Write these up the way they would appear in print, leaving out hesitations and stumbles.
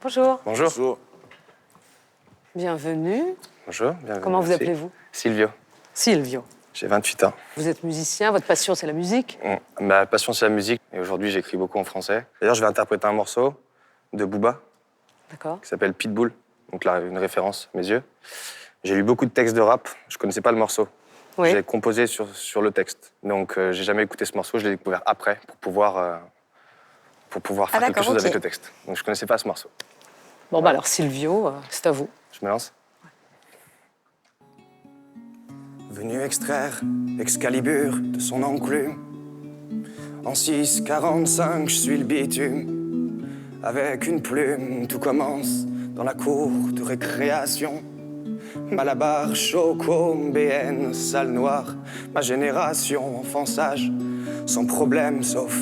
Bonjour. Bonjour. Bonjour. Bienvenue. Bonjour, bienvenue. Comment vous merci. appelez-vous? Silvio. Silvio. J'ai 28 ans. Vous êtes musicien, votre passion c'est la musique? Ma passion, c'est la musique. Et aujourd'hui, j'écris beaucoup en français. D'ailleurs, je vais interpréter un morceau de Booba D'accord. qui s'appelle Pitbull. Donc là, une référence, mes yeux. J'ai lu beaucoup de textes de rap. Je connaissais pas le morceau. Oui. J'ai composé sur le texte. Donc, j'ai jamais écouté ce morceau. Je l'ai découvert après pour pouvoir faire quelque chose avec le texte. Donc, je connaissais pas ce morceau. Bon, bah alors Silvio, c'est à vous. Je me lance. Venu extraire Excalibur de son enclume. En 6,45, je suis le bitume. Avec une plume, tout commence dans la cour de récréation. Malabar, Choco, BN, salle noire. Ma génération, enfant sage, sans problème, sauf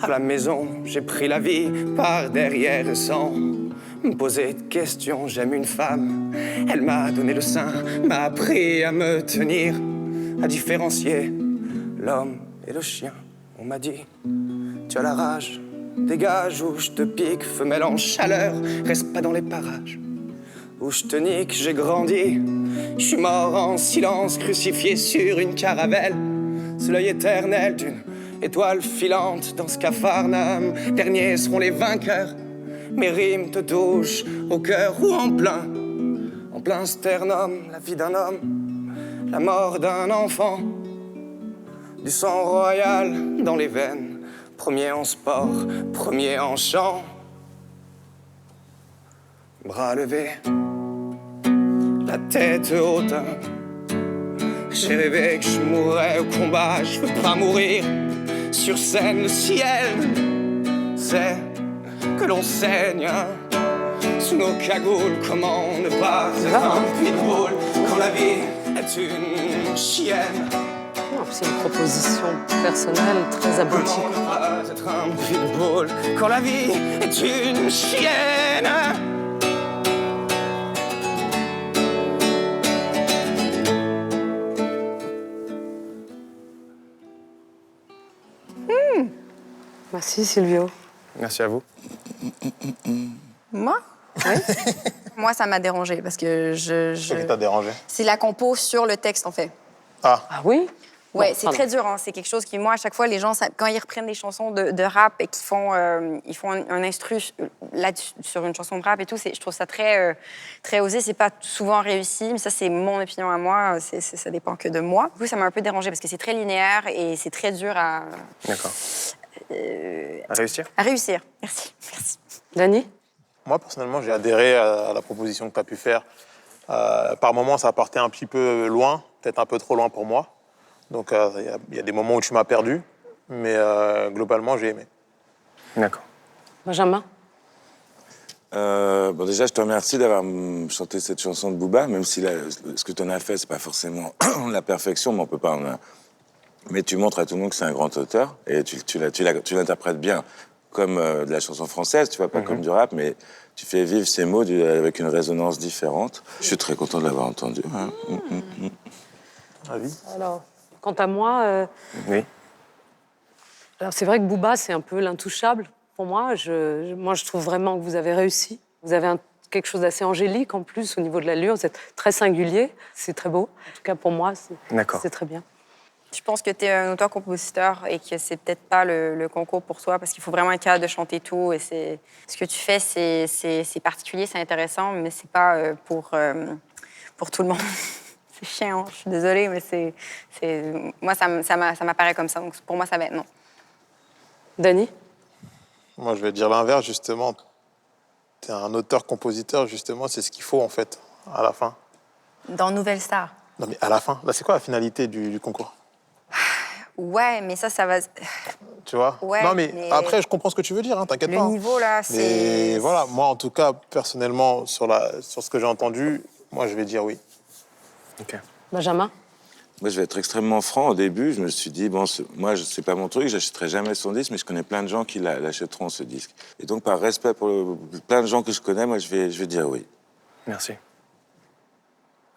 à la maison. J'ai pris la vie par derrière sans me poser de questions. J'aime une femme, elle m'a donné le sein, m'a appris à me tenir, à différencier l'homme et le chien. On m'a dit, tu as la rage, dégage ou je te pique, femelle en chaleur, reste pas dans les parages. Où je te nique, j'ai grandi, je suis mort en silence, crucifié sur une caravelle. C'est l'œil éternel d'une étoile filante dans ce capharnaüm. Derniers seront les vainqueurs. Mes rimes te touchent au cœur ou en plein sternum, la vie d'un homme, la mort d'un enfant, du sang royal dans les veines, premier en sport, premier en chant. Bras levés, la tête haute, j'ai rêvé que je mourrais au combat, je veux pas mourir. Sur scène, le ciel, c'est que l'on saigne sous nos cagoules. Comment ne pas être un pitbull quand la vie est une chienne? C'est une proposition personnelle très aboutie. Comment ne pas être un pitbull quand la vie est une chienne? Merci Silvio. Merci à vous. Moi? Oui. Moi, ça m'a dérangé parce que Qu'est-ce qui t'a dérangé? C'est la compo sur le texte, en fait. Ah, Ah oui? Ouais, Bon, c'est pardon. très dur. Hein. C'est quelque chose qui, moi, à chaque fois, les gens, quand ils reprennent des chansons de rap et qu'ils font, ils font un instru là sur une chanson de rap et tout, je trouve ça très, très osé. C'est pas souvent réussi, mais ça, c'est mon opinion à moi. Ça dépend que de moi. Du coup, ça m'a un peu dérangé parce que c'est très linéaire et c'est très dur à D'accord. À réussir? réussir. Merci. Merci. Dany? moi, personnellement, j'ai adhéré à la proposition que tu as pu faire. Par moments, ça partait un petit peu loin, peut-être un peu trop loin pour moi. Donc, il y a des moments où tu m'as perdu, mais globalement, j'ai aimé. D'accord. Benjamin? Bon, déjà, je te remercie d'avoir chanté cette chanson de Booba, même si ce que tu en as fait, c'est pas forcément la perfection, mais on peut pas. Mais tu montres à tout le monde que c'est un grand auteur et tu l'interprètes bien, comme de la chanson française, tu vois, pas comme du rap, mais tu fais vivre ces mots avec une résonance différente. Je suis très content de l'avoir entendu. Hein. Avis? Alors, quant à moi, Oui. alors c'est vrai que Booba, c'est un peu l'intouchable pour moi. Moi, je trouve vraiment que vous avez réussi. Vous avez quelque chose d'assez angélique en plus au niveau de l'allure. Vous êtes très singulier. C'est très beau. En tout cas, pour moi, D'accord. c'est très bien. Je pense que tu es un auteur-compositeur et que c'est peut-être pas le concours pour toi parce qu'il faut vraiment être capable de chanter tout. Et ce que tu fais, c'est particulier, c'est intéressant, mais c'est pas pour tout le monde. C'est chiant, je suis désolée, mais moi, ça m'apparaît comme ça. Donc pour moi, ça va être non. Dany? Moi, je vais dire l'inverse, justement. Tu es un auteur-compositeur, justement, c'est ce qu'il faut, en fait, à la fin. Dans Nouvelle Star. Non, mais à la fin, là, c'est quoi la finalité du concours? Ouais, mais ça va... Tu vois? Ouais, non, mais mais après, je comprends ce que tu veux dire, hein, t'inquiète Le pas. hein. niveau, là, Mais c'est... voilà, moi, en tout cas, personnellement, sur ce que j'ai entendu, moi, je vais dire oui. Ok. Benjamin? Moi, je vais être extrêmement franc. Au début, je me suis dit, bon, moi, c'est pas mon truc, j'achèterai jamais son disque, mais je connais plein de gens qui l'achèteront, ce disque. Et donc, par respect pour plein de gens que je connais, moi, je vais dire oui. Merci.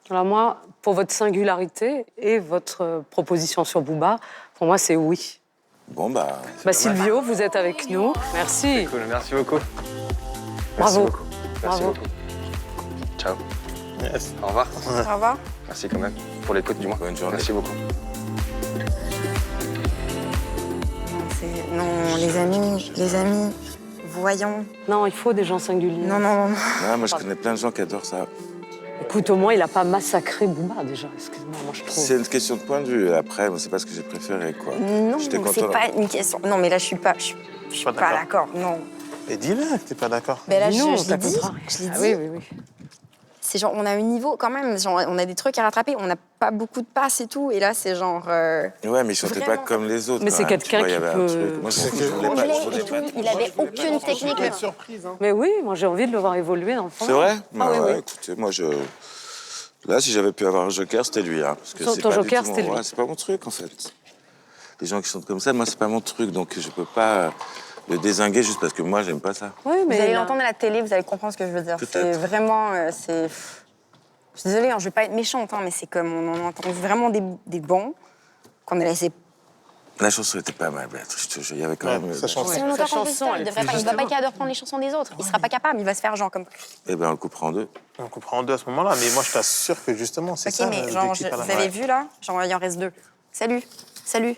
Alors moi, pour votre singularité et votre proposition sur Booba, pour moi, c'est oui. Bon, bah... Silvio, vous êtes avec nous. Merci. Cool, merci beaucoup. Bravo. Merci beaucoup. Merci Bravo. beaucoup. Ciao. Yes. Au revoir. Au revoir. Merci quand même. Pour l'écoute, du moins. Bonne journée. Merci beaucoup. Non, les amis, voyons. Non, il faut des gens singuliers. Non, non, non. Ouais, moi, je connais plein de gens qui adorent ça. Écoute, au moins, il a pas massacré Booba, déjà. Excuse-moi, moi, je trouve. C'est une question de point de vue. Après, moi, c'est pas ce que j'ai préféré, quoi. Non, J'étais c'est content. pas une question. Non, mais là, je suis pas Pas d'accord. Non. Et dis-le que t'es pas d'accord. Mais là, Non, je l'ai dit. t'as compris. Je l'ai Ah dit. oui, oui, oui. C'est genre, on a un niveau quand même. Genre, on a des trucs à rattraper. On n'a pas beaucoup de passes et tout. Et là, c'est genre. Ouais, mais il chantait pas Vraiment. comme les autres. Mais quand c'est même, quelqu'un tu vois, il y qui avait un peut- truc. Moi, je voulais Anglais je voulais et tout. Il avait aucune technique. Quelle surprise, hein. Mais oui, moi, j'ai envie de le voir évoluer dans le fond. C'est vrai Ah oui, ouais, oui. écoutez, moi, là, si j'avais pu avoir un joker, c'était lui. Hein, parce que Ton c'est pas du joker, tout mon- c'était lui. ouais, c'est pas mon truc, en fait. Les gens qui chantent comme ça, moi, c'est pas mon truc. Donc, je peux pas le dézinguer juste parce que moi, j'aime pas ça. Oui, Vous mais allez là- l'entendre à la télé, vous allez comprendre ce que je veux dire. C'est Peut-être. vraiment. Je suis désolée, hein, je vais pas être méchante, hein, mais c'est comme on en entend vraiment des bons qu'on a laissé. La chanson était pas mal, Béatrice, je te jure. Il y avait quand Ouais, même... sa chanson. C'est un sa auteur-compositeur, chanson, il elle est devrait pas, il va pas être capable de reprendre les chansons des autres. Il sera pas capable, il va se faire genre comme. Eh ben, on le coupera en deux. On comprend en deux à ce moment-là, mais moi je t'assure que justement c'est Ok, ça. mais genre, l'objectif à la vous fin. avez vu là, genre il en reste 2. Salut, salut.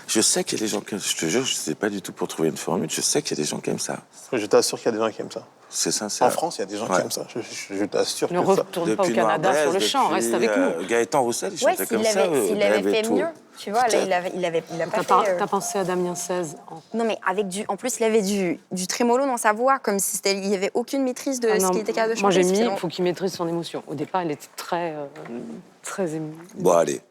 Je sais qu'il y a des gens qui... Je te jure, je sais pas du tout pour trouver une formule. Je sais qu'il y a des gens qui aiment ça. Je t'assure qu'il y a des gens qui aiment ça. C'est sincère. En France, il y a des gens qui Ouais. aiment ça. Je t'assure ne que ça. retourne pas au Depuis Canada Noir sur le Blaise, champ, reste depuis, avec nous. Gaëtan Roussel, il Ouais, chantait s'il comme ça. l'avait avait fait tout. mieux, tu vois, là Peut-être. il a pas T'as fait. pas- t'as pensé à Damien 16 Non, mais avec en plus, il avait du trémolo dans sa voix, comme si il y avait aucune maîtrise de Ah ce non, qu'il était capable de chanter. moi, j'ai mis, c'est il long. faut qu'il maîtrise son émotion. Au départ, il était très ému. Bon, allez.